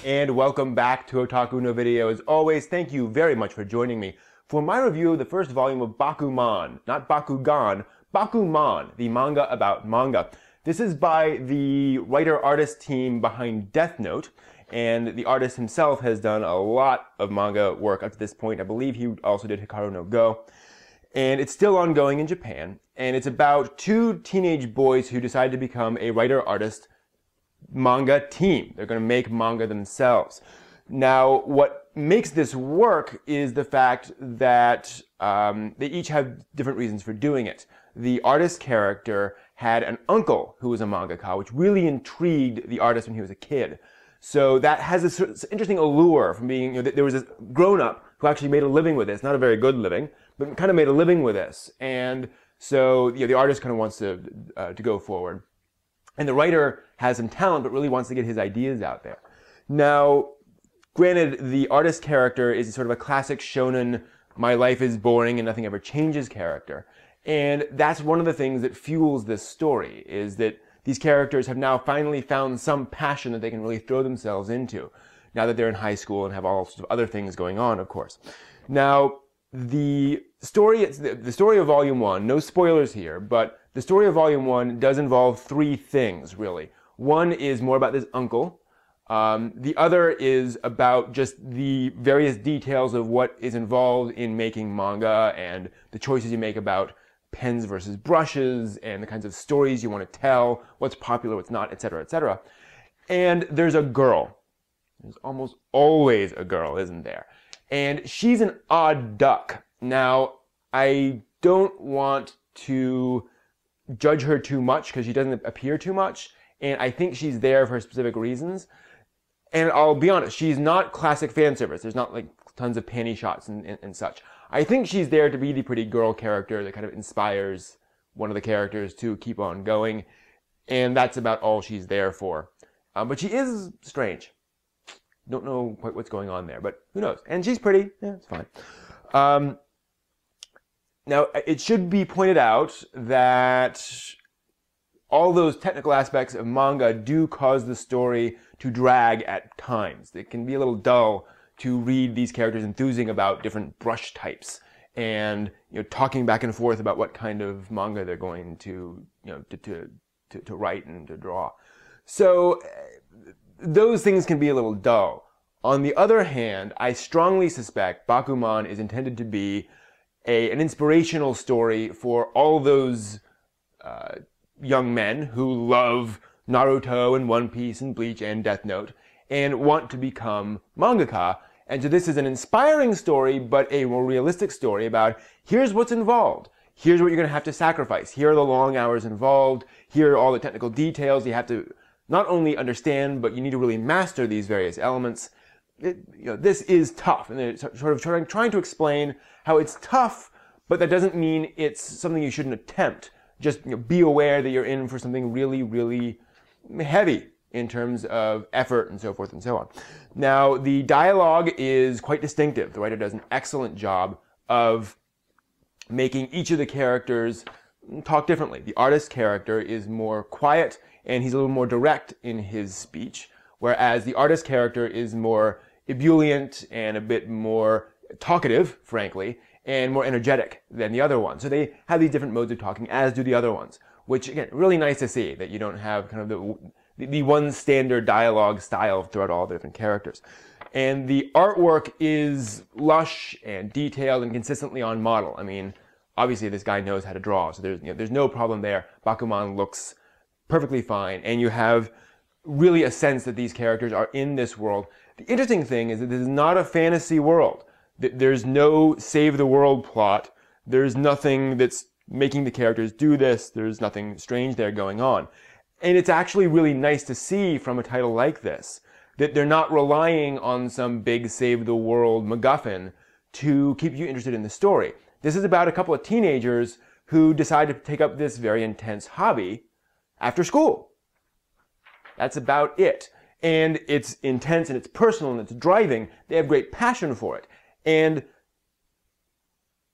And welcome back to Otaku no Video. As always, thank you very much for joining me for my review of the first volume of Bakuman. Not Bakugan, Bakuman, the manga about manga. This is by the writer-artist team behind Death Note, and the artist himself has done a lot of manga work up to this point. I believe he also did Hikaru no Go. And it's still ongoing in Japan, and it's about two teenage boys who decide to become a writer-artist manga team. They're going to make manga themselves. Now, what makes this work is the fact that they each have different reasons for doing it. The artist character had an uncle who was a mangaka, which really intrigued the artist when he was a kid. So that has this interesting allure from being, there was this grown-up who actually made a living with this, not a very good living, but kind of made a living with this. And so the artist kind of wants to go forward. And the writer has some talent, but really wants to get his ideas out there. Now, granted, the artist character is sort of a classic shonen, my life is boring and nothing ever changes character. And that's one of the things that fuels this story, is that these characters have now finally found some passion that they can really throw themselves into, now that they're in high school and have all sorts of other things going on, of course. Now, the story of Volume 1, no spoilers here, but the story of Volume 1 does involve three things, really. One is more about this uncle. The other is about just the various details of what is involved in making manga and the choices you make about pens versus brushes and the kinds of stories you want to tell, what's popular, what's not, etc., etc. And there's a girl. There's almost always a girl, isn't there? And she's an odd duck. Now, I don't want to judge her too much because she doesn't appear too much, and I think she's there for specific reasons. And I'll be honest, she's not classic fan service. There's not like tons of panty shots and such. I think she's there to be the pretty girl character that kind of inspires one of the characters to keep on going, and that's about all she's there for. But she is strange. Don't know quite what's going on there, but who knows? And she's pretty. Yeah, it's fine. Now, it should be pointed out that all those technical aspects of manga do cause the story to drag at times. It can be a little dull to read these characters enthusing about different brush types and talking back and forth about what kind of manga they're going to to write and to draw. So those things can be a little dull. On the other hand, I strongly suspect Bakuman is intended to be an inspirational story for all those young men who love Naruto and One Piece and Bleach and Death Note and want to become mangaka. And so this is an inspiring story, but a more realistic story about here's what's involved. Here's what you're going to have to sacrifice. Here are the long hours involved. Here are all the technical details. You have to not only understand, but you need to really master these various elements. This is tough, and they're sort of trying to explain how it's tough, but that doesn't mean it's something you shouldn't attempt. Just be aware that you're in for something really, really heavy in terms of effort and so forth and so on. Now, the dialogue is quite distinctive. The writer does an excellent job of making each of the characters talk differently. The artist character is more quiet, and he's a little more direct in his speech, whereas the artist character is more ebullient and a bit more talkative, frankly, and more energetic than the other one. So they have these different modes of talking, as do the other ones, which, again, really nice to see, that you don't have kind of the one standard dialogue style throughout all the different characters. And the artwork is lush and detailed and consistently on model. I mean, obviously this guy knows how to draw, so there's no problem there. Bakuman looks perfectly fine, and you have really a sense that these characters are in this world. The interesting thing is that this is not a fantasy world. There's no save the world plot. There's nothing that's making the characters do this. There's nothing strange there going on. And it's actually really nice to see from a title like this that they're not relying on some big save the world MacGuffin to keep you interested in the story. This is about a couple of teenagers who decide to take up this very intense hobby after school. That's about it. And it's intense and it's personal and it's driving. They have great passion for it. And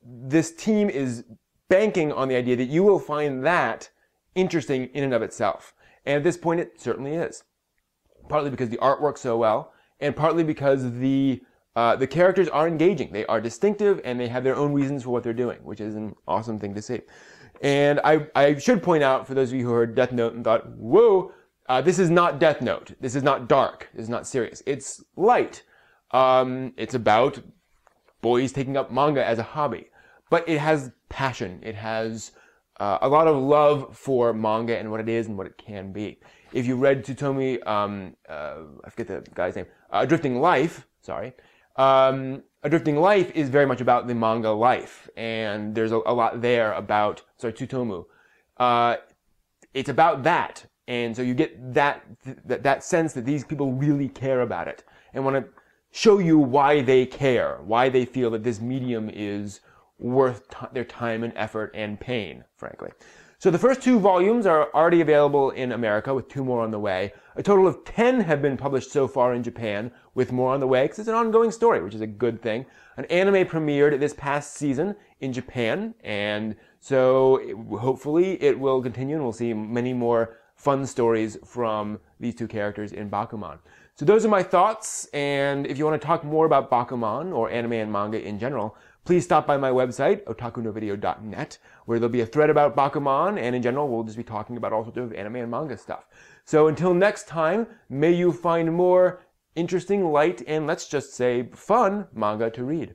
this team is banking on the idea that you will find that interesting in and of itself. And at this point, it certainly is. Partly because the art works so well, and partly because the characters are engaging. They are distinctive, and they have their own reasons for what they're doing, which is an awesome thing to see. And I should point out, for those of you who heard Death Note and thought, whoa, this is not Death Note. This is not dark. This is not serious. It's light. It's about boys taking up manga as a hobby. But it has passion. It has a lot of love for manga and what it is and what it can be. If you read Tsutomu, I forget the guy's name, Drifting Life, sorry. A Drifting Life is very much about the manga life, and there's a lot there about, Tsutomu. It's about that, and so you get that sense that these people really care about it, and want to show you why they care, why they feel that this medium is worth their time and effort and pain, frankly. So the first 2 volumes are already available in America, with 2 more on the way. A total of 10 have been published so far in Japan, with more on the way, because it's an ongoing story, which is a good thing. An anime premiered this past season in Japan, and so hopefully it will continue, and we'll see many more fun stories from these 2 characters in Bakuman. So those are my thoughts, and if you want to talk more about Bakuman, or anime and manga in general, please stop by my website, otakunovideo.net, where there'll be a thread about Bakuman, and in general, we'll just be talking about all sorts of anime and manga stuff. So until next time, may you find more interesting, light, and let's just say fun manga to read.